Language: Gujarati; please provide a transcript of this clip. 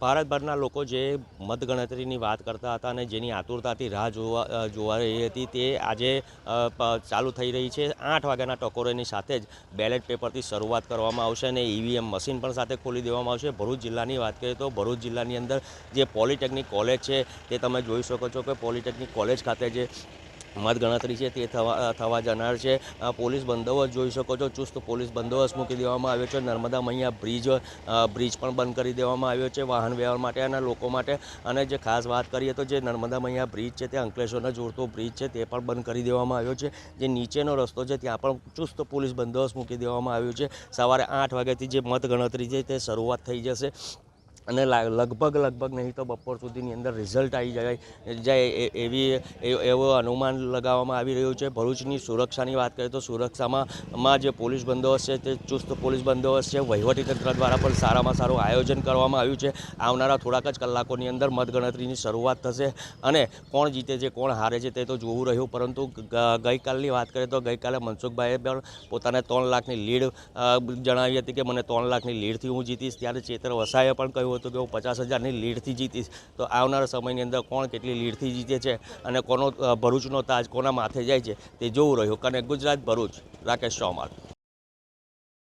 ભારતભરના લોકો જે મતગણતરીની વાત કરતા હતા અને જેની આતુરતાથી રાહ જોવા રહી હતી તે આજે ચાલુ થઈ રહી છે। 8 વાગ્યાના ટકોરેની સાથે જ બેલેટ પેપરથી શરૂઆત કરવામાં આવશે અને ઈવીએમ મશીન પણ સાથે ખોલી દેવામાં આવશે। ભરૂચ જિલ્લાની વાત કરીએ તો ભરૂચ જિલ્લાની અંદર જે પોલિટેકનિક કોલેજ છે તે તમે જોઈ શકો છો કે પોલિટેકનિક કોલેજ ખાતે જે મતગણતરી છે તે થવા જનાર છે। પોલીસ બંદોબસ્ત જોઈ શકો છો, ચુસ્ત પોલીસ બંદોબસ્ત મૂકી દેવામાં આવ્યો છે। નર્મદા મૈયા બ્રિજ પણ બંધ કરી દેવામાં આવ્યો છે વાહન વ્યવહાર માટે અને લોકો માટે। અને જે ખાસ વાત કરીએ તો જે નર્મદા મૈયા બ્રિજ છે તે અંકલેશ્વરને જોડતો બ્રિજ છે તે પણ બંધ કરી દેવામાં આવ્યો છે। જે નીચેનો રસ્તો છે ત્યાં પણ ચુસ્ત પોલીસ બંદોબસ્ત મૂકી દેવામાં આવ્યો છે। સવારે 8 વાગ્યાથી જે મતગણતરી છે તે શરૂઆત થઈ જશે અને લગભગ નહીં તો બપોર સુધીની અંદર રિઝલ્ટ આવી જાય એવો અનુમાન લગાવવામાં આવી રહ્યું છે। ભરૂચની સુરક્ષાની વાત કરીએ તો સુરક્ષામાં જે પોલીસ બંદોબસ્ત છે તે ચુસ્ત પોલીસ બંદોબસ્ત છે। વહીવટીતંત્ર દ્વારા પણ સારામાં સારું આયોજન કરવામાં આવ્યું છે। આવનારા થોડાક જ કલાકોની અંદર મતગણતરીની શરૂઆત થશે અને કોણ જીતે છે કોણ હારે છે તે તો જોવું રહ્યું, પરંતુ ગઈકાલની વાત કરીએ તો ગઈકાલે મનસુખભાઈએ પણ પોતાને 3 લાખની લીડ જણાવી હતી કે મને 3 લાખની લીડથી હું જીતીશ। ત્યારે ચેતર વસાએ પણ કહ્યું હતું કે હું 50,000ની લીડથી જીતીશ। તો આવનારા સમયની અંદર કોણ કેટલી લીડથી જીતે છે અને ભરૂચનો તાજ કોના માથે જાય છે તે જોવું રહ્યું। કનેક્ટ ગુજરાત, ભરૂચ, રાકેશ ચૌહાણ।